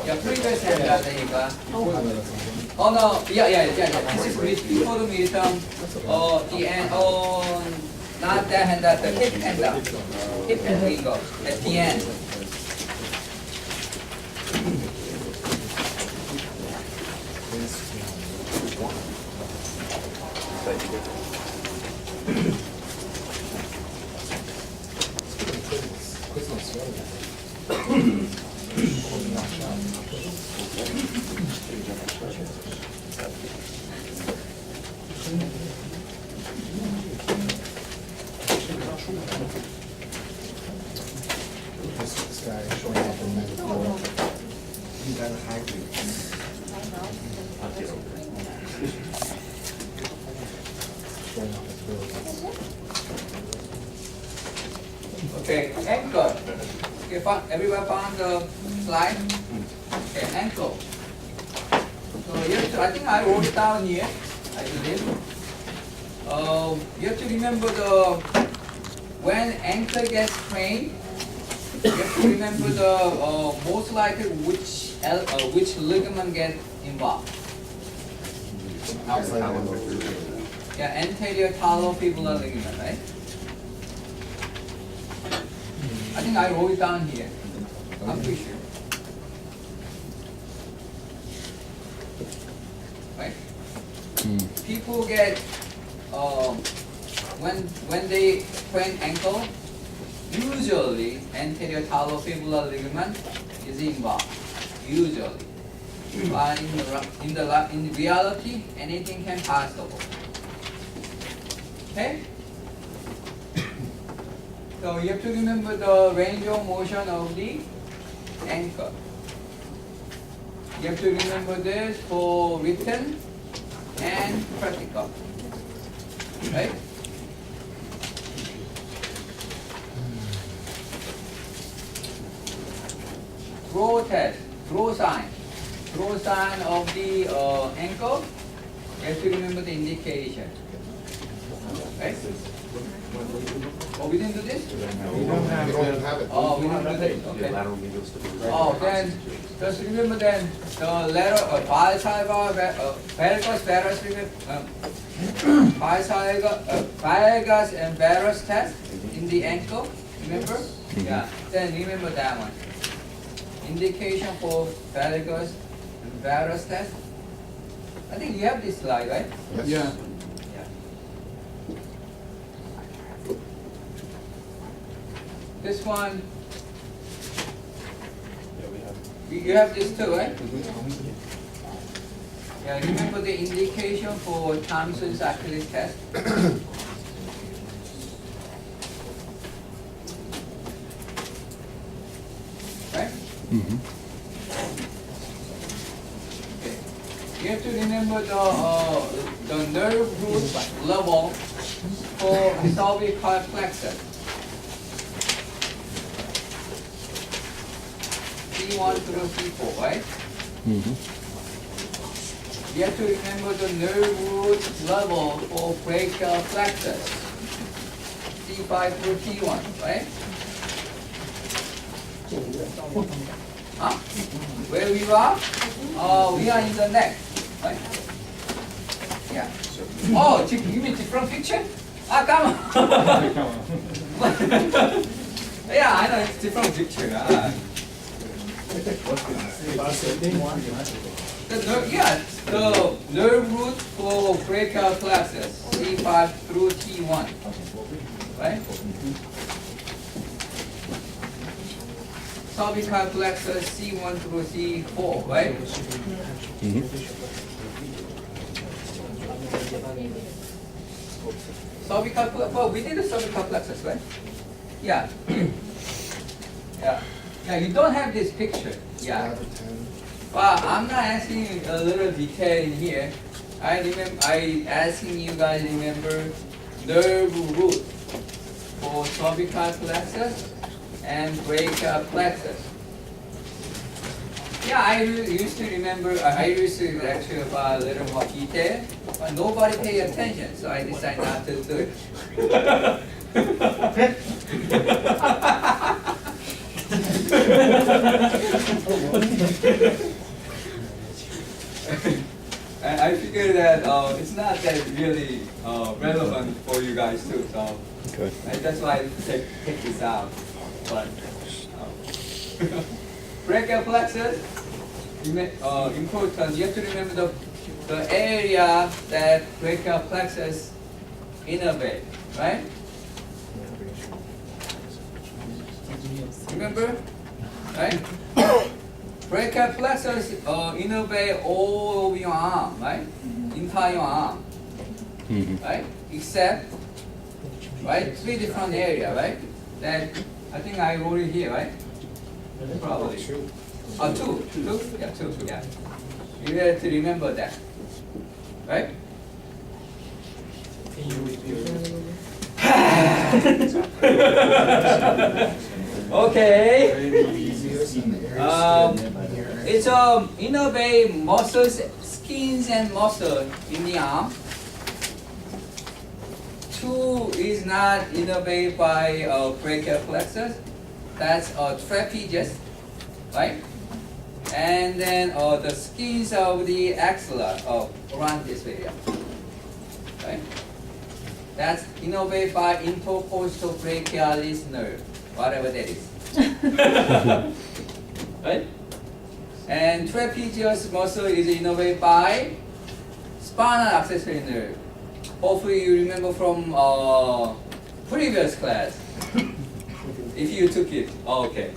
Yeah, previous handout 되니까. Oh no, yeah. This is before the midterm. The end. Not that handout, the hip handout. Hip and wiggle at the end. This guy showing up in medical. He's at a high rate. Showing up as really. Okay, ankle. Okay, everyone found the slide? Okay, ankle. So you have to, I think I wrote it down here, I believe. You have to remember when ankle gets sprained, you have to remember most likely which ligament get involved. Yeah, anterior talofibular ligament, right? I think I wrote it down here. I'm pretty sure. Right? People get when they sprain ankle, usually anterior talofibular ligament is involved. Usually, but in reality, anything can possible. Okay. So you have to remember the range of motion of the ankle. You have to remember this for written and practical. Right? Throw test, throw sign of the ankle. You have to remember the indication. Right? Oh, we didn't do this? We don't have it. Oh, we didn't do this. Okay. Oh, then just remember then the letter valgus varus valgus and varus test in the ankle. Remember? Yeah. Then remember that one. Indication for valgus and varus test. I think you have this slide, right? Yes. Yeah. This one, you have this too, right? Yeah, remember the indication for Thompson's Achilles test? Right? Okay. You have to remember the nerve root level for cervical plexus. C1 through C4, right? You have to remember the nerve root level for brachial plexus. C5 through T1, right? Huh? Where we are? We are in the neck, right? Yeah. Oh, you mean different picture? Ah, come on. Yeah, I know it's different picture. The nerve root for brachial plexus, C5 through T1, right? Cervical plexus, C1 through C4, right? Cervical plexus, well, we did the cervical plexus, right? Yeah. Yeah, you don't have this picture. Yeah. Well, I'm not asking you a little detail in here. I asking you guys remember nerve root for cervical plexus and brachial plexus. Yeah, I used to remember. I used to actually about a little more detail, but nobody pay attention, so I decided not to do it. I figure that it's not that really relevant for you guys too, so Okay. that's why I take this out. But brachial plexus, important. You have to remember the area that brachial plexus innervate, right? Remember, right? Brachial plexus innervate all of your arm, right? Entire arm, Mhm. right? Except, right? 3 different area, right? That I think I wrote it here, right? Probably. Two. Two. Yeah, two. Yeah. You have to remember that, right? Can you repeat Okay. Um, It's innervate muscles, skins and muscle in the arm. 2 is not innervated by brachial plexus. That's trapezius, right? And then the skins of the axilla around this area, right? That's innervated by intercostal brachialis nerve, whatever that is. Right? And trapezius muscle is innervated by spinal accessory nerve. Hopefully you remember from previous class. If you took it, oh, okay.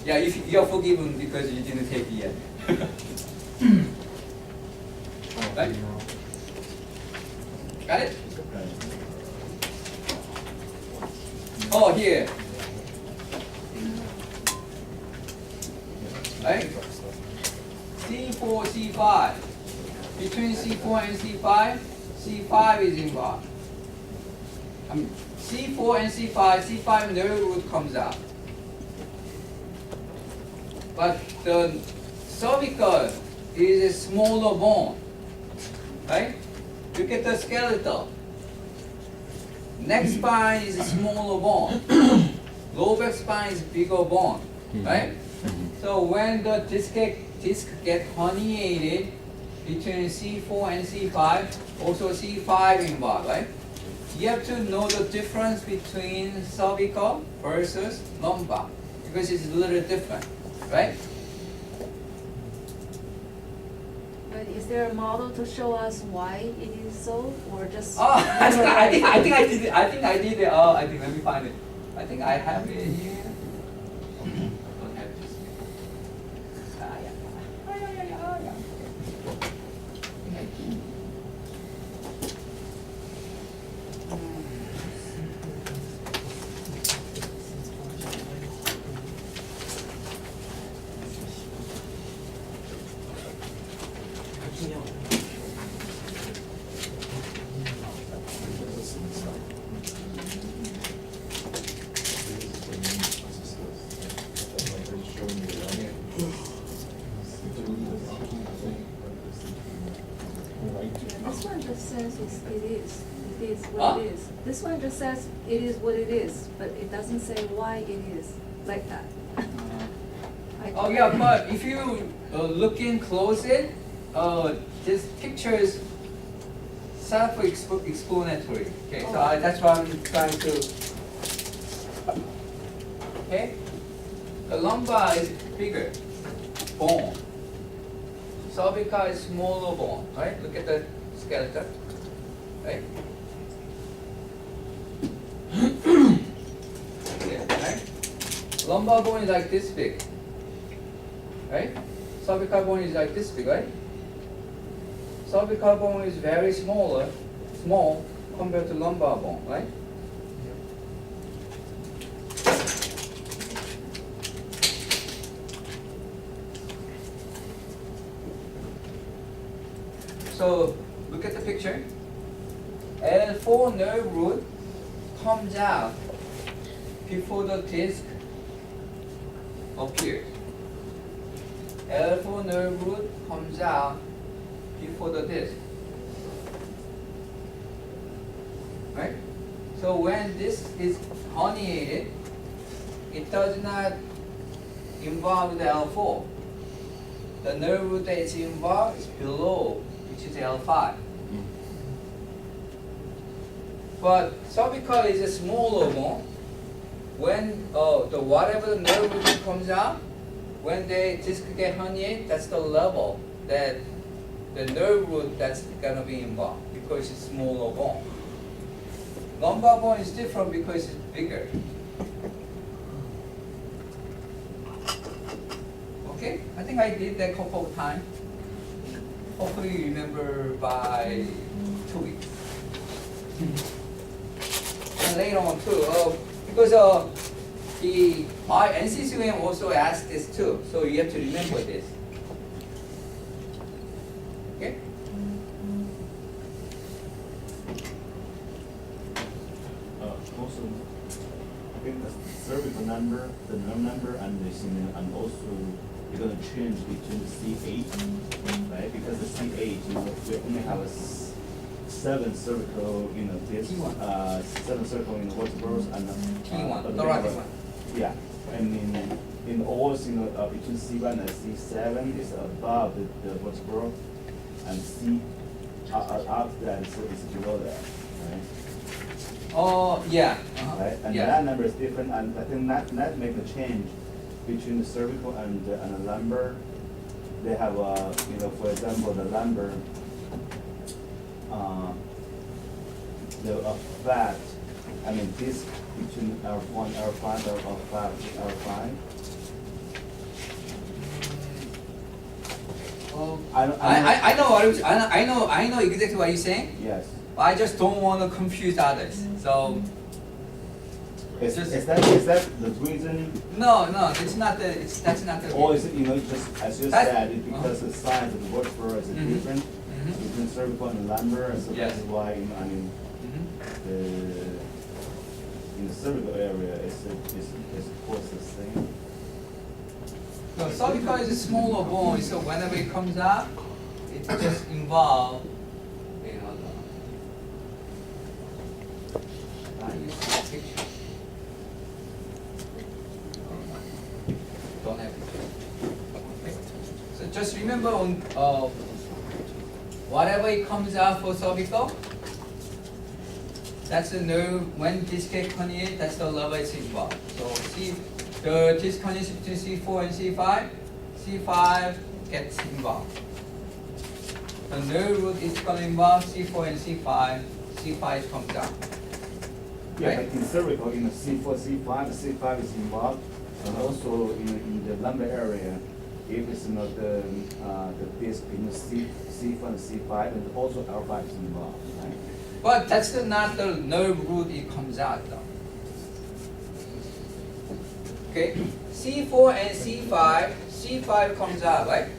Yeah, if you're forgiven because you didn't take it yet. Right? Got it? Oh, here. Right? C4, C5. Between C4 and C5, C5 is involved. C4 and C5 nerve root comes out. But the cervical is a smaller bone, right? Look at the skeletal. Neck spine is a smaller bone. Lower back spine is bigger bone, right? So when the disc get herniated between C4 and C5, also C5 involved, right? You have to know the difference between cervical versus lumbar because it's a little different, right? But is there a model to show us why it is so, or just? Oh, I think I did it. I think I did it. Oh, I think let me find it. I think I have it here. Don't have this. Yeah. This one just says it is Huh? what it is. This one just says it is what it is, but it doesn't say why it is like that. Oh yeah, but if you look in closer, this picture is self-explanatory. Okay, so that's why I'm trying to. Okay, the lumbar is bigger bone. Cervical is smaller bone, right? Look at the skeleton, right? Yeah, right? Lumbar bone is like this big, right? Cervical bone is like this big, right? Cervical bone is very small compared to lumbar bone, right? So look at the picture. L4 nerve root comes out before the disc appears. L4 nerve root comes out before the disc. Right? So when this is herniated, it does not involve the L4. the nerve root that is involved is below, which is L5. But cervical is a smaller bone. When the whatever the nerve root comes out, when the disc get herniated, that's the level that the nerve root that's gonna be involved because it's smaller bone. Lumbar bone is different because it's bigger. Okay, I think I did that a couple of times. Hopefully you remember by 2 weeks. And later on too, because my NCCM also asked this too, so you have to remember this. Okay? Also, I think the cervical number, the nerve number, and and also you're gonna change between the C8, right? Because the C8, we only have a 7 cervical, this, T1. 7 cervical in the vertebrae and T1, but thoracic we have one. yeah, and in all, between C1 and C7 is above the vertebra, and C after that is below that, right? Oh, yeah. Uh-huh. Right, and Yeah. that number is different, and I think not make a change between the cervical and the lumbar. They have for example, the lumbar, the fat, disc between L1, L5, L5, L5. I know what I know exactly what you're saying. Yes. I just don't want to confuse others. So Is Just- that the reason? no, that's not the. Or is it, just as you That's- said, it's because the size of the vertebra is Mhm. different Mhm. between cervical and lumbar, so Yes. that's why, Mhm. in the cervical area, it's of course the same. So cervical is a smaller bone, so whenever it comes out, it just involves, I use this picture. Don't have it. Okay. So just remember on whatever it comes out for cervical, that's the nerve. When disc gets herniated, that's the level it's involved. So see, the disc herniates between C4 and C5. C5 gets involved. The nerve root is going to involve C4 and C5. C5 comes out. Yeah, Right. like in cervical, C4, C5 is involved, and also in the lumbar area, if it's not the disc in C4 and C5, and also L5 is involved, right? But that's not the nerve root it comes out though. Okay, C4 and C5 comes out, right?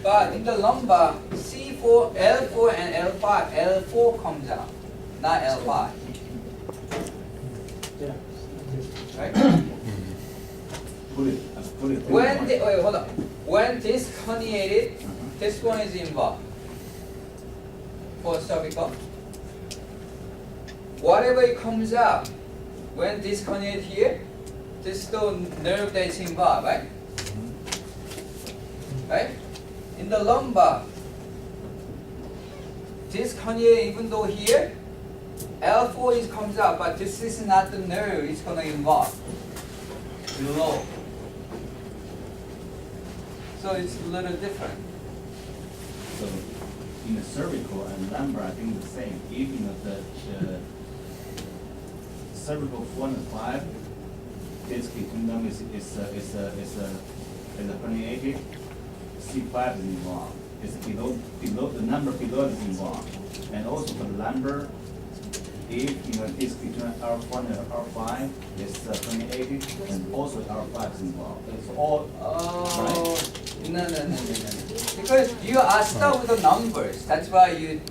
But in the lumbar, C4, L4 and L4 comes out, not L5. Yeah. Right? Put it. Wait, hold on. When this herniated, this one is involved for cervical. Whatever it comes out, when this herniated here, this is the nerve that's involved, right? Right? In the lumbar, this herniated even though here, L4 is comes out, but this is not the nerve it's gonna involve. Below. So it's a little different. So in the cervical and lumbar, I think the same. If the cervical 4 and 5, disc between them is herniated. C5 is involved. It's below the number below is involved, and also for the lumbar, if disc between R1 and R5 is herniated, and also R5 is involved. It's all Oh, no. Because you are stuck with the numbers. That's why you